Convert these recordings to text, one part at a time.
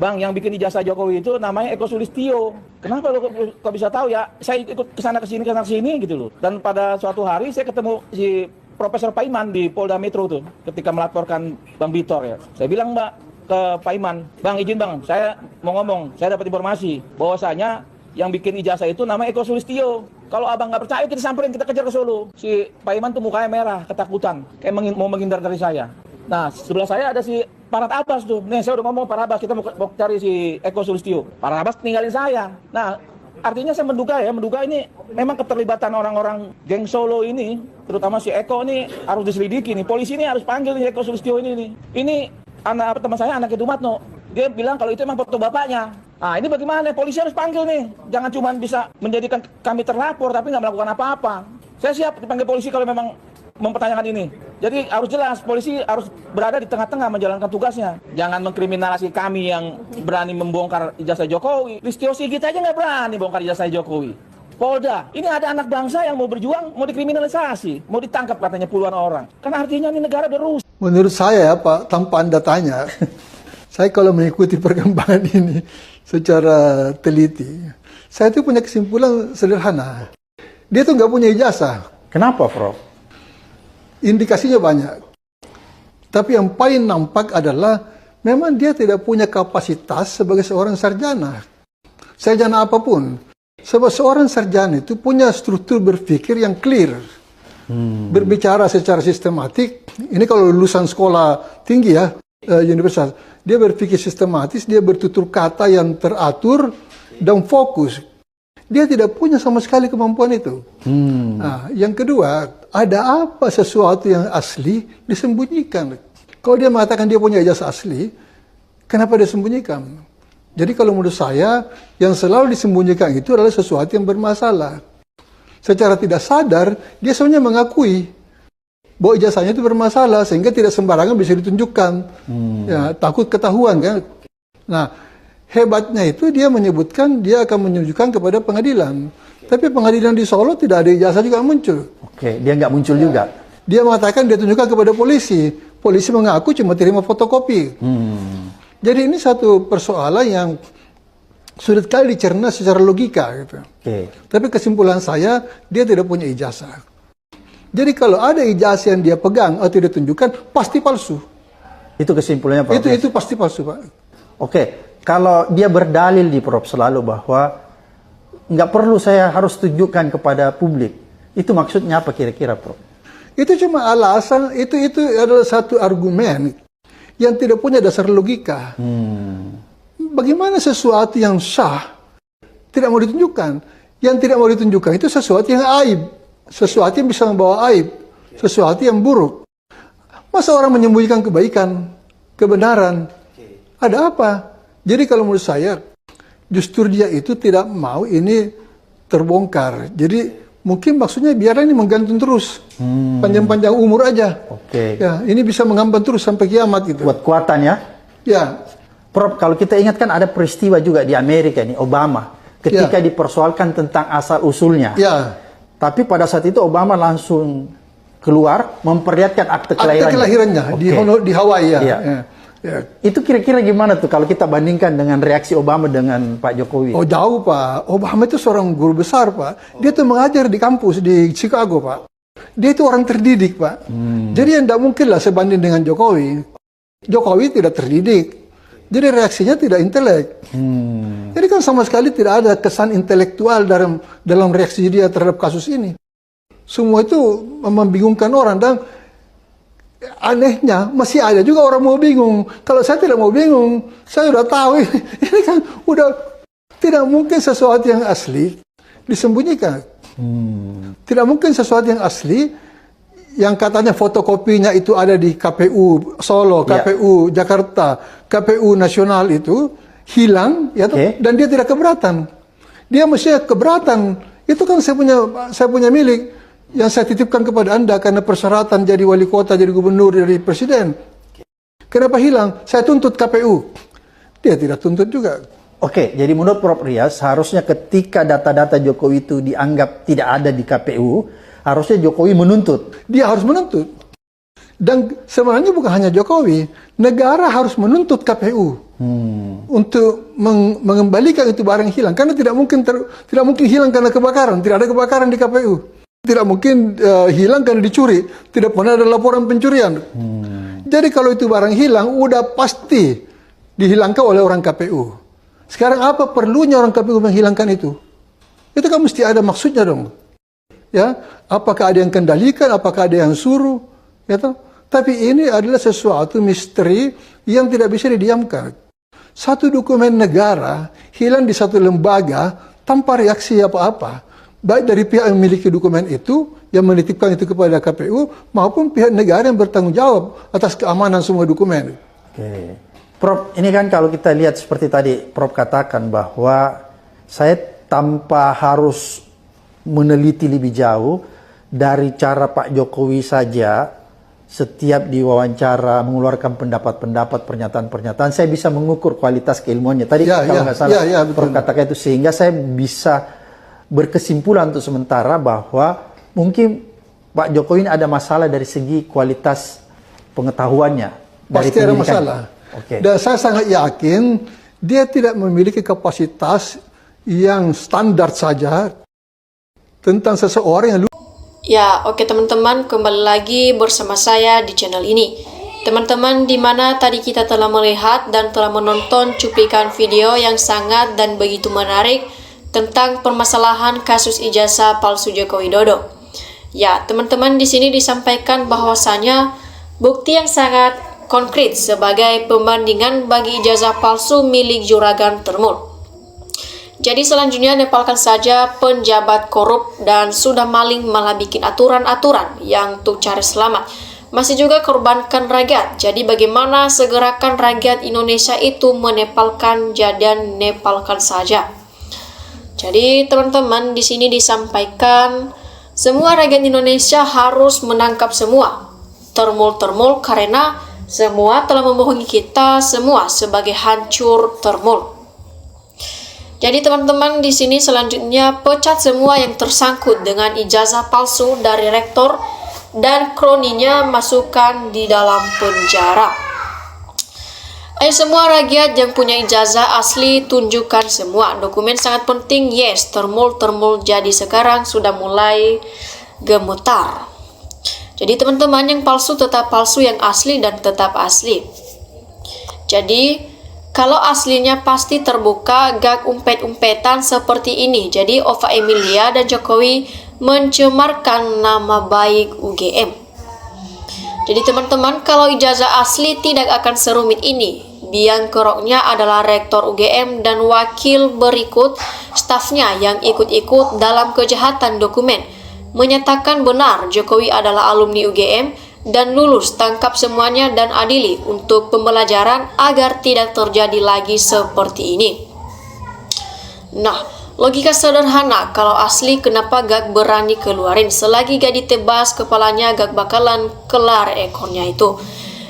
Bang, yang bikin ijazah Jokowi itu namanya Eko Sulistyo. Kenapa lo kok bisa tahu ya? Saya ikut kesana kesini gitu loh. Dan pada suatu hari saya ketemu si Profesor Paiman di Polda Metro tuh, ketika melaporkan Bang Bitor ya. Saya bilang Mbak ke Paiman, Bang izin Bang, saya mau ngomong, saya dapat informasi bahwasanya yang bikin ijazah itu namanya Eko Sulistyo. Kalau abang nggak percaya kita samperin, kita kejar ke Solo. Si Paiman tuh mukanya merah, ketakutan, kayak mau menghindar dari saya. Nah, sebelah saya ada si Farhad Abbas tuh. Nih, saya udah ngomong Farhad Abbas, kita mau cari si Eko Sulistyo. Farhad Abbas tinggalin saya. Nah, artinya saya menduga ini memang keterlibatan orang-orang geng Solo ini, terutama si Eko ini harus diselidiki nih. Polisi ini harus panggil nih Eko Sulistyo ini nih. Ini teman saya, anak Dumatno. Dia bilang kalau itu emang foto bapaknya. Nah, ini bagaimana? Polisi harus panggil nih. Jangan cuma bisa menjadikan kami terlapor tapi nggak melakukan apa-apa. Saya siap dipanggil polisi kalau memang mempertanyakan ini. Jadi harus jelas, polisi harus berada di tengah-tengah menjalankan tugasnya. Jangan mengkriminalisasi kami yang berani membongkar ijazah Jokowi. Listio Sigit aja nggak berani bongkar ijazah Jokowi. Polda, ini ada anak bangsa yang mau berjuang, mau dikriminalisasi, mau ditangkap katanya puluhan orang. Kan artinya ini negara udah rusak. Menurut saya Pak, tanpa Anda tanya, saya kalau mengikuti perkembangan ini secara teliti, saya itu punya kesimpulan sederhana. Dia tuh nggak punya ijazah. Kenapa, Prof? Indikasinya banyak. Tapi yang paling nampak adalah memang dia tidak punya kapasitas sebagai seorang sarjana. Sarjana apapun. Sebab seorang sarjana itu punya struktur berpikir yang clear. Berbicara secara sistematik. Ini kalau lulusan sekolah tinggi ya, universitas. Dia berpikir sistematis, dia bertutur kata yang teratur dan fokus. Dia tidak punya sama sekali kemampuan itu. Nah, yang kedua, ada apa sesuatu yang asli disembunyikan? Kalau dia mengatakan dia punya ijazah asli, kenapa dia sembunyikan? Jadi kalau menurut saya, yang selalu disembunyikan itu adalah sesuatu yang bermasalah. Secara tidak sadar, dia sebenarnya mengakui bahwa ijazahnya itu bermasalah, sehingga tidak sembarangan bisa ditunjukkan. Ya, takut ketahuan kan. Nah, hebatnya itu dia menyebutkan dia akan menunjukkan kepada pengadilan. Tapi pengadilan di Solo tidak ada ijazah juga muncul. Oke, dia nggak muncul juga. Dia mengatakan dia tunjukkan kepada polisi. Polisi mengaku cuma terima fotokopi. Jadi ini satu persoalan yang sulit kali dicerna secara logika. Gitu. Tapi kesimpulan saya, dia tidak punya ijazah. Jadi kalau ada ijazah yang dia pegang atau dia tunjukkan, pasti palsu. Itu kesimpulannya, Pak? Itu pasti palsu, Pak. Oke, kalau dia berdalil di Prof selalu bahwa nggak perlu saya harus tunjukkan kepada publik, itu maksudnya apa kira-kira, Prof? Itu cuma alasan, itu adalah satu argumen yang tidak punya dasar logika. Bagaimana sesuatu yang sah tidak mau ditunjukkan? Yang tidak mau ditunjukkan itu sesuatu yang aib, sesuatu yang bisa membawa aib, sesuatu yang buruk. Masa orang menyembunyikan kebaikan, kebenaran? Ada apa? Jadi kalau menurut saya, justru dia itu tidak mau ini terbongkar. Jadi mungkin maksudnya biar ini menggantung terus. Panjang-panjang umur aja. Ya, ini bisa mengambang terus sampai kiamat gitu. Buat kuatan ya? Ya. Prof, kalau kita ingatkan ada peristiwa juga di Amerika nih, Obama. Ketika dipersoalkan tentang asal-usulnya. Ya. Tapi pada saat itu Obama langsung keluar memperlihatkan akte kelahirannya. Akte kelahirannya di Hawaii ya. Ya. Itu kira-kira gimana tuh kalau kita bandingkan dengan reaksi Obama dengan Pak Jokowi? Oh jauh Pak, Obama itu seorang guru besar Pak. Dia tuh mengajar di kampus di Chicago Pak. Dia itu orang terdidik Pak. Jadi yang tidak mungkin lah sebanding dengan Jokowi. Jokowi tidak terdidik. Jadi reaksinya tidak intelek. Jadi kan sama sekali tidak ada kesan intelektual dalam reaksi dia terhadap kasus ini. Semua itu membingungkan orang dan anehnya masih ada juga orang mau bingung. Kalau saya tidak mau bingung, saya sudah tahu ini kan udah tidak mungkin sesuatu yang asli disembunyikan. Tidak mungkin sesuatu yang asli yang katanya fotokopinya itu ada di KPU Solo, KPU Jakarta, KPU nasional itu hilang ya dan dia tidak keberatan. Dia mestinya keberatan. Itu kan saya punya milik yang saya titipkan kepada Anda karena persyaratan jadi wali kota, jadi gubernur, jadi presiden. Kenapa hilang? Saya tuntut KPU. Dia tidak tuntut juga. Oke, jadi menurut Prof Rias, seharusnya ketika data-data Jokowi itu dianggap tidak ada di KPU, harusnya Jokowi menuntut. Dia harus menuntut. Dan sebenarnya bukan hanya Jokowi, negara harus menuntut KPU. untuk mengembalikan itu barang hilang, karena tidak mungkin hilang karena kebakaran. Tidak ada kebakaran di KPU. Tidak mungkin hilang karena dicuri. Tidak pernah ada laporan pencurian. Jadi kalau itu barang hilang, udah pasti dihilangkan oleh orang KPU. Sekarang apa perlunya orang KPU menghilangkan itu? Itu kan mesti ada maksudnya dong. Ya, apakah ada yang kendalikan, apakah ada yang suruh, ya toh? Tapi ini adalah sesuatu misteri yang tidak bisa didiamkan. Satu dokumen negara hilang di satu lembaga tanpa reaksi apa-apa, baik dari pihak yang memiliki dokumen itu, yang menitipkan itu kepada KPU, maupun pihak negara yang bertanggung jawab atas keamanan semua dokumen. Oke. Prof, ini kan kalau kita lihat seperti tadi Prof katakan bahwa saya tanpa harus meneliti lebih jauh, dari cara Pak Jokowi saja setiap diwawancara mengeluarkan pendapat-pendapat, pernyataan-pernyataan, saya bisa mengukur kualitas keilmuannya. Tadi kalau nggak salah Prof katakan itu, sehingga saya bisa berkesimpulan untuk sementara bahwa mungkin Pak Jokowi ini ada masalah dari segi kualitas pengetahuannya. Pasti ada masalah. Dan saya sangat yakin dia tidak memiliki kapasitas yang standar saja tentang seseorang yang Ya, oke teman-teman, kembali lagi bersama saya di channel ini. Teman-teman, di mana tadi kita telah melihat dan telah menonton cuplikan video yang sangat dan begitu menarik tentang permasalahan kasus ijazah palsu Joko Widodo. Ya, teman-teman, di sini disampaikan bahwasanya bukti yang sangat konkret sebagai pembandingan bagi ijazah palsu milik Juragan Termul. Jadi selanjutnya nepalkan saja penjabat korup dan sudah maling malah bikin aturan-aturan yang untuk cari selamat. Masih juga korbankan rakyat. Jadi bagaimana segerakan rakyat Indonesia itu menepalkan dan nepalkan saja. Jadi teman-teman, di sini disampaikan semua rakyat Indonesia harus menangkap semua termul-termul karena semua telah membohongi kita semua sebagai hancur termul. Jadi teman-teman, di sini selanjutnya pecat semua yang tersangkut dengan ijazah palsu dari rektor dan kroninya masukkan di dalam penjara. Ayo semua rakyat yang punya ijazah asli tunjukkan semua. Dokumen sangat penting. Yes, termul jadi sekarang sudah mulai gemetar. Jadi teman-teman, yang palsu tetap palsu, yang asli dan tetap asli. Jadi kalau aslinya pasti terbuka, gak umpet-umpetan seperti ini. Jadi Ova Emilia dan Jokowi mencemarkan nama baik UGM. Jadi teman-teman, kalau ijazah asli tidak akan serumit ini. Biang keroknya adalah rektor UGM dan wakil berikut stafnya yang ikut-ikut dalam kejahatan dokumen. Menyatakan benar Jokowi adalah alumni UGM dan lulus, tangkap semuanya dan adili untuk pembelajaran agar tidak terjadi lagi seperti ini. Nah, logika sederhana, kalau asli kenapa gak berani keluarin? Selagi gak ditebas kepalanya gak bakalan kelar ekornya itu.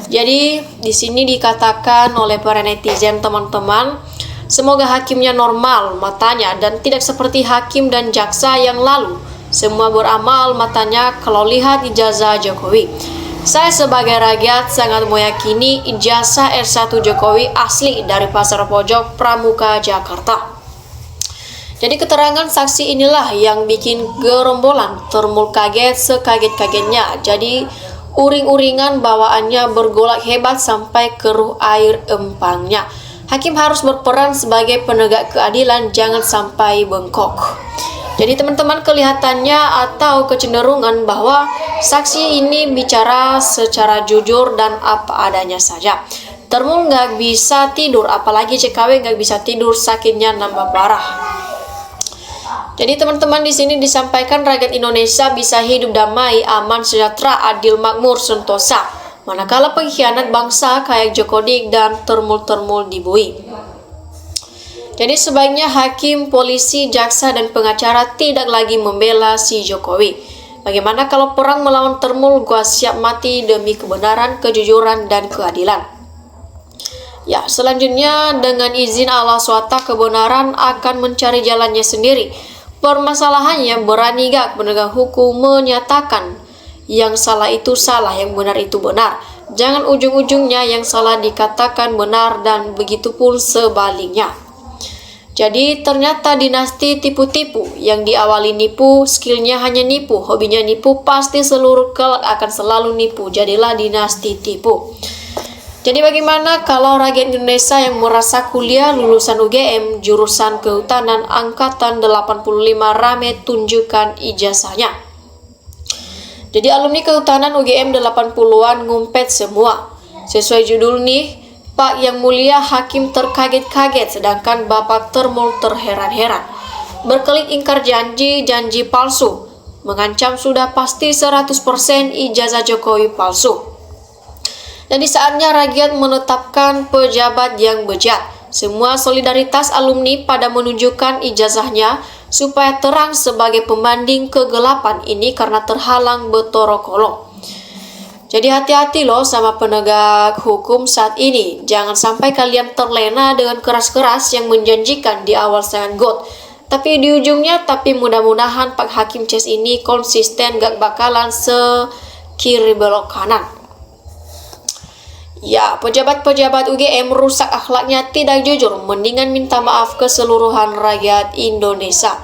Jadi di sini dikatakan oleh para netizen teman-teman, semoga hakimnya normal matanya dan tidak seperti hakim dan jaksa yang lalu. Semua beramal matanya kalau lihat ijazah Jokowi. Saya sebagai rakyat sangat meyakini ijazah S1 Jokowi asli dari Pasar Pojok Pramuka, Jakarta. Jadi keterangan saksi inilah yang bikin gerombolan termul kaget sekaget-kagetnya. Jadi uring-uringan bawaannya bergolak hebat sampai keruh air empangnya. Hakim harus berperan sebagai penegak keadilan, jangan sampai bengkok. Jadi teman-teman, kelihatannya atau kecenderungan bahwa saksi ini bicara secara jujur dan apa adanya saja. Termul nggak bisa tidur, apalagi CKW nggak bisa tidur, sakitnya nambah parah. Jadi teman-teman, di sini disampaikan rakyat Indonesia bisa hidup damai, aman, sejahtera, adil, makmur, sentosa. Manakala pengkhianat bangsa kayak Jokowi dan termul-termul dibui. Jadi sebaiknya hakim, polisi, jaksa, dan pengacara tidak lagi membela si Jokowi. Bagaimana kalau perang melawan termul, gua siap mati demi kebenaran, kejujuran, dan keadilan. Ya, selanjutnya dengan izin Allah SWT kebenaran akan mencari jalannya sendiri. Permasalahannya berani gak penegak hukum menyatakan yang salah itu salah, yang benar itu benar. Jangan ujung-ujungnya yang salah dikatakan benar dan begitu pun sebaliknya. Jadi ternyata dinasti tipu-tipu yang diawali nipu, skillnya hanya nipu, hobinya nipu, pasti seluruh kelak akan selalu nipu. Jadilah dinasti tipu. Jadi bagaimana kalau rakyat Indonesia yang merasa kuliah lulusan UGM, jurusan kehutanan angkatan 85 rame tunjukkan ijazahnya. Jadi alumni kehutanan UGM 80-an ngumpet semua. Sesuai judul nih, Pak Yang Mulia Hakim terkaget-kaget sedangkan Bapak Termul terheran-heran. Berkelit ingkar janji palsu. Mengancam sudah pasti 100% ijazah Jokowi palsu. Jadi saatnya rakyat menetapkan pejabat yang bejat. Semua solidaritas alumni pada menunjukkan ijazahnya supaya terang sebagai pembanding kegelapan ini karena terhalang betoro kolong. Jadi hati-hati loh sama penegak hukum saat ini. Jangan sampai kalian terlena dengan keras-keras yang menjanjikan di awal sangat got. Tapi di ujungnya, mudah-mudahan Pak Hakim Ces ini konsisten gak bakalan sekiri belok kanan. Ya, pejabat-pejabat UGM rusak akhlaknya tidak jujur. Mendingan minta maaf keseluruhan rakyat Indonesia.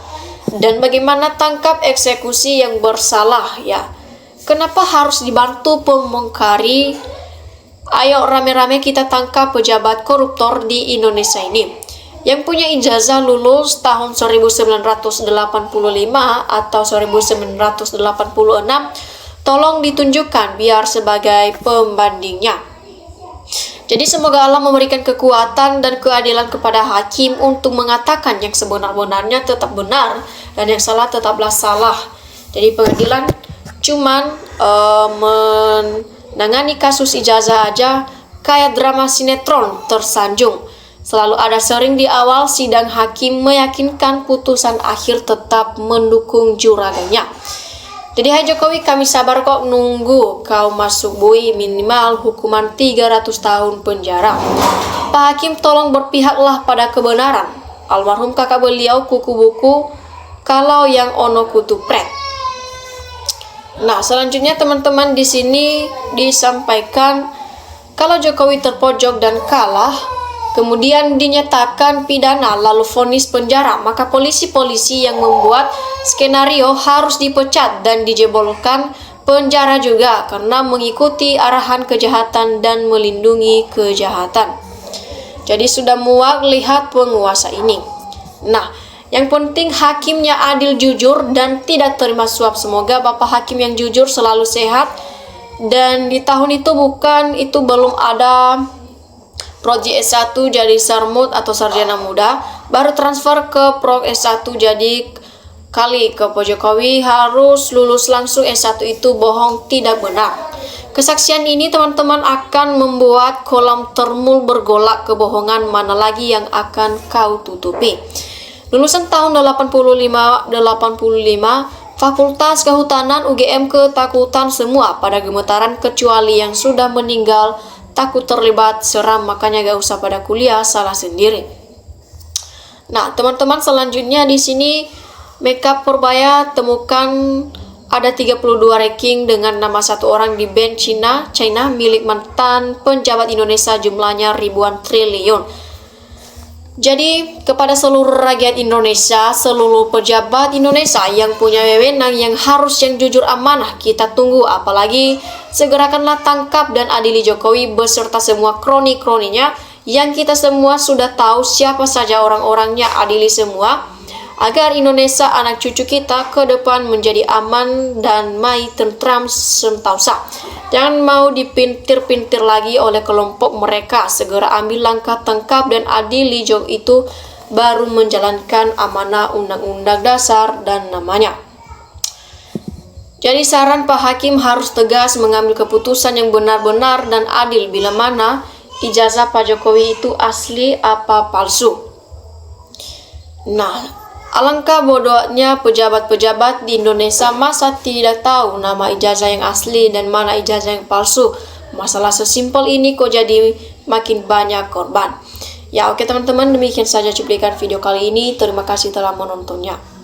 Dan bagaimana tangkap eksekusi yang bersalah ya. Kenapa harus dibantu pemongkari? Ayo rame-rame kita tangkap pejabat koruptor di Indonesia ini. Yang punya ijazah lulus tahun 1985 atau 1986, tolong ditunjukkan biar sebagai pembandingnya. Jadi semoga Allah memberikan kekuatan dan keadilan kepada hakim untuk mengatakan yang sebenar-benarnya tetap benar dan yang salah tetaplah salah. Jadi pengadilan cuman menangani kasus ijazah aja kayak drama sinetron tersanjung. Selalu ada sering di awal sidang hakim meyakinkan putusan akhir tetap mendukung juragannya. Jadi hai Jokowi, kami sabar kok nunggu kau masuk bui, minimal hukuman 300 tahun penjara. Pak Hakim tolong berpihaklah pada kebenaran. Almarhum kakak beliau kuku buku kalau yang ono kutu pret. Nah, selanjutnya teman-teman di sini disampaikan kalau Jokowi terpojok dan kalah, kemudian dinyatakan pidana lalu vonis penjara, maka polisi-polisi yang membuat skenario harus dipecat dan dijebolkan penjara juga karena mengikuti arahan kejahatan dan melindungi kejahatan. Jadi sudah muak lihat penguasa ini. Nah, yang penting hakimnya adil, jujur, dan tidak terima suap. Semoga Bapak Hakim yang jujur selalu sehat. Dan di tahun itu belum ada Proji S1 jadi sarmut atau sarjana muda. Baru transfer ke Pro S1 jadi kali ke Pak Jokowi harus lulus langsung S1 itu bohong, tidak benar. Kesaksian ini teman-teman akan membuat kolam Termul bergolak kebohongan mana lagi yang akan kau tutupi. Lulusan tahun 85, Fakultas Kehutanan UGM ketakutan semua pada gemetaran kecuali yang sudah meninggal takut terlibat seram, makanya gak usah pada kuliah, salah sendiri. Nah, teman-teman selanjutnya di sini Makeup Purbaya temukan ada 32 ranking dengan nama satu orang di band China milik mantan penjabat Indonesia jumlahnya ribuan triliun. Jadi kepada seluruh rakyat Indonesia, seluruh pejabat Indonesia yang punya wewenang yang harus yang jujur amanah kita tunggu, apalagi segerakanlah tangkap dan adili Jokowi beserta semua kroni-kroninya yang kita semua sudah tahu siapa saja orang-orangnya, adili semua agar Indonesia anak cucu kita ke depan menjadi aman dan damai, tentram, sentosa. Jangan mau dipintir-pintir lagi oleh kelompok mereka. Segera ambil langkah tangkap dan adili Jokowi itu baru menjalankan amanah Undang-Undang Dasar dan namanya. Jadi saran Pak Hakim harus tegas mengambil keputusan yang benar-benar dan adil bila mana ijazah Pak Jokowi itu asli apa palsu. Nah, alangkah bodohnya pejabat-pejabat di Indonesia masa tidak tahu nama ijazah yang asli dan mana ijazah yang palsu. Masalah sesimpel ini kok jadi makin banyak korban. Ya oke teman-teman, demikian saja cuplikan video kali ini. Terima kasih telah menontonnya.